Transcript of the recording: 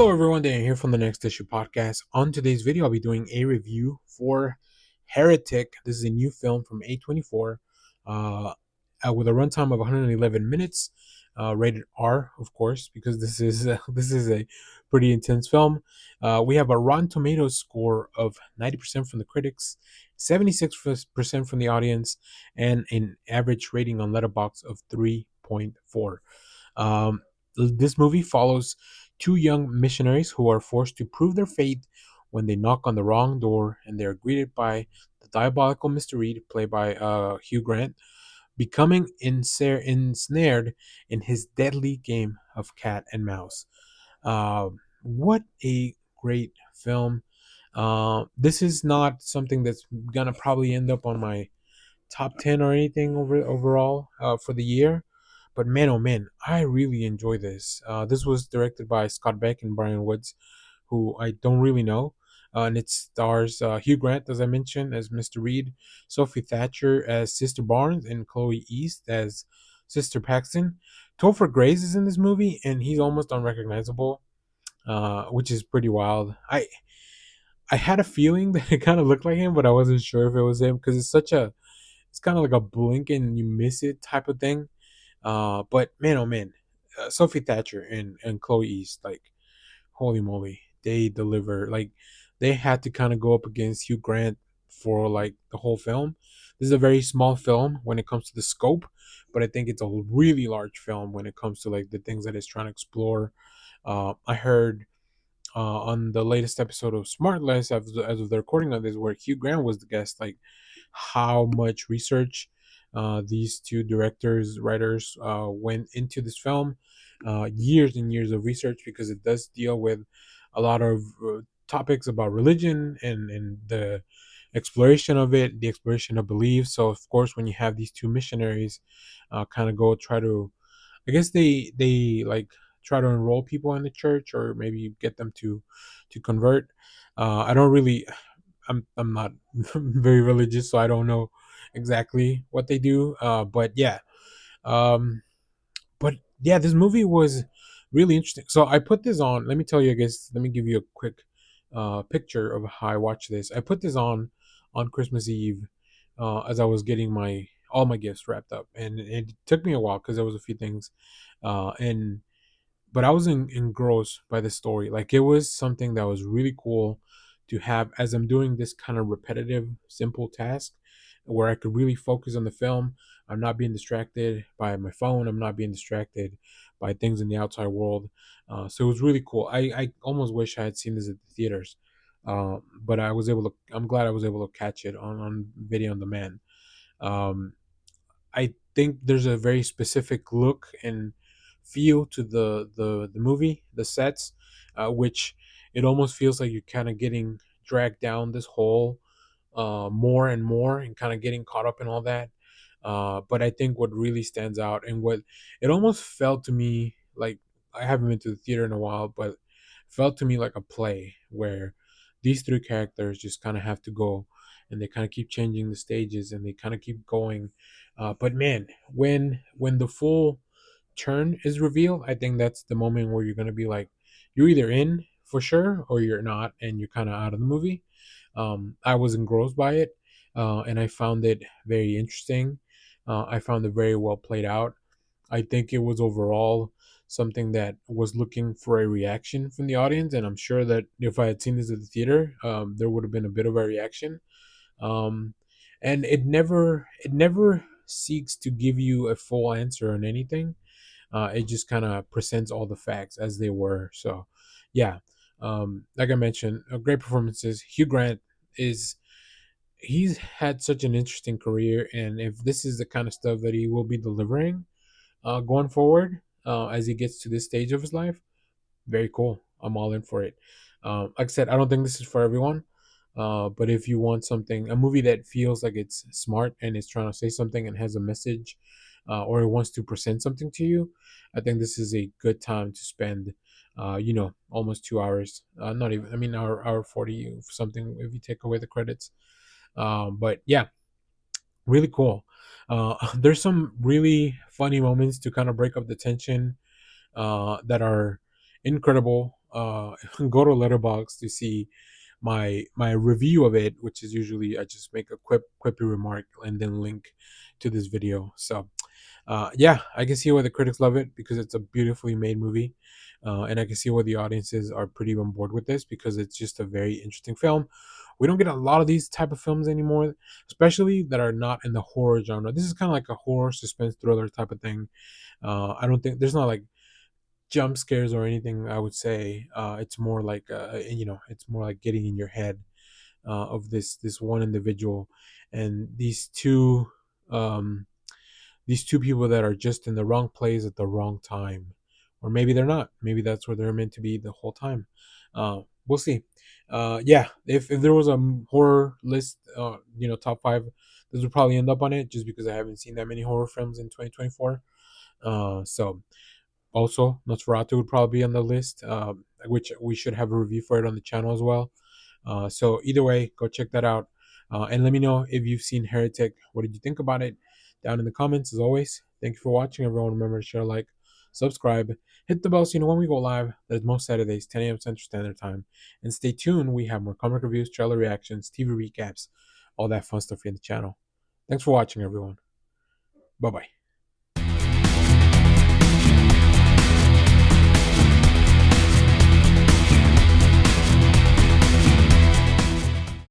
Hello everyone, Dan here from the Next Issue Podcast. On today's video, I'll be doing a review for Heretic. This is a new film from A24 with a runtime of 111 minutes, rated R, of course, because this is a pretty intense film. We have a Rotten Tomatoes score of 90% from the critics, 76% from the audience, and an average rating on Letterboxd of 3.4. Um, this movie follows two young missionaries who are forced to prove their faith when they knock on the wrong door, and they are greeted by the diabolical Mr. Reed, played by Hugh Grant, becoming ensnared in his deadly game of cat and mouse. What a great film! This is not something that's gonna probably end up on my top 10 or anything overall for the year. But man, oh man, I really enjoy this. This was directed by Scott Beck and Brian Woods, who I don't really know. And it stars Hugh Grant, as I mentioned, as Mr. Reed, Sophie Thatcher as Sister Barnes, and Chloe East as Sister Paxton. Topher Grace is in this movie, and he's almost unrecognizable, which is pretty wild. I had a feeling that it kind of looked like him, but I wasn't sure if it was him because it's kind of like a blink and you miss it type of thing. But man, oh man, Sophie Thatcher and Chloe East, like holy moly, they deliver. Like they had to kind of go up against Hugh Grant for like the whole film. This is a very small film when it comes to the scope, but I think it's a really large film when it comes to like the things that it's trying to explore. I heard on the latest episode of Smartless, as of the recording of this, where Hugh Grant was the guest, like how much research these two directors, writers went into this film. Years and years of research because it does deal with a lot of topics about religion and the exploration of it, the exploration of belief. So, of course, when you have these two missionaries kind of go try to, I guess they like try to enroll people in the church or maybe get them to convert. I don't really I'm not very religious, so I don't know exactly what they do. But yeah, um, but yeah, this movie was really interesting. So I put this on. Let me tell you, I guess. Let me give you a quick picture of how I watched this. I put this on Christmas Eve as I was getting my all my gifts wrapped up, and it took me a while because there was a few things, and but I was engrossed by the story. Like it was something that was really cool to have as I'm doing this kind of repetitive, simple task where I could really focus on the film. I'm not being distracted by my phone. I'm not being distracted by things in the outside world. So it was really cool. I almost wish I had seen this at the theaters, but I was able to. I'm glad I was able to catch it on video on demand. Um, I think there's a very specific look and feel to the movie, the sets, which it almost feels like you're kind of getting dragged down this hole more and more, and kind of getting caught up in all that. But I think what really stands out and what it almost felt to me like I haven't been to the theater in a while, but felt to me like a play where these three characters just kind of have to go and they kind of keep changing the stages and they kind of keep going. But man, when the full turn is revealed, I think that's the moment where you're gonna be like, you're either in for sure or you're not, and you're kind of out of the movie. I was engrossed by it, and I found it very interesting. I found it very well played out. I think it was overall something that was looking for a reaction from the audience, and I'm sure that if I had seen this at the theater, there would have been a bit of a reaction. Um, and it never seeks to give you a full answer on anything. It just kind of presents all the facts as they were. So, yeah, like I mentioned, great performances. Hugh Grant is he's had such an interesting career, and if this is the kind of stuff that he will be delivering going forward as he gets to this stage of his life, very cool. I'm all in for it. Like I said, I don't think this is for everyone. But if you want something, a movie that feels like it's smart and it's trying to say something and has a message, or it wants to present something to you, I think this is a good time to spend. Almost 2 hours. Not even. I mean, hour 40 something if you take away the credits. But yeah, really cool. There's some really funny moments to kind of break up the tension that are incredible. go to Letterbox to see my review of it, which is usually I just make a quippy remark and then link to this video. So yeah, I can see why the critics love it because it's a beautifully made movie, and I can see why the audiences are pretty on board with this because it's just a very interesting film. We don't get a lot of these type of films anymore, especially that are not in the horror genre. This is kind of like a horror suspense thriller type of thing. I don't think there's not like jump scares or anything. I would say it's more like it's more like getting in your head of this one individual and um, these two people that are just in the wrong place at the wrong time, or maybe they're not. Maybe that's where they're meant to be the whole time. We'll see. Yeah, if there was a horror list, top five, this would probably end up on it, just because I haven't seen that many horror films in 2024. So also, Nosferatu would probably be on the list, which we should have a review for it on the channel as well. So either way, go check that out, and let me know if you've seen Heretic. What did you think about it? Down in the comments, as always. Thank you for watching, everyone. Remember to share, like, subscribe, hit the bell so you know when we go live. That is most Saturdays, 10 a.m. Central Standard Time. And stay tuned. We have more comic reviews, trailer reactions, TV recaps, all that fun stuff here on the channel. Thanks for watching, everyone. Bye bye.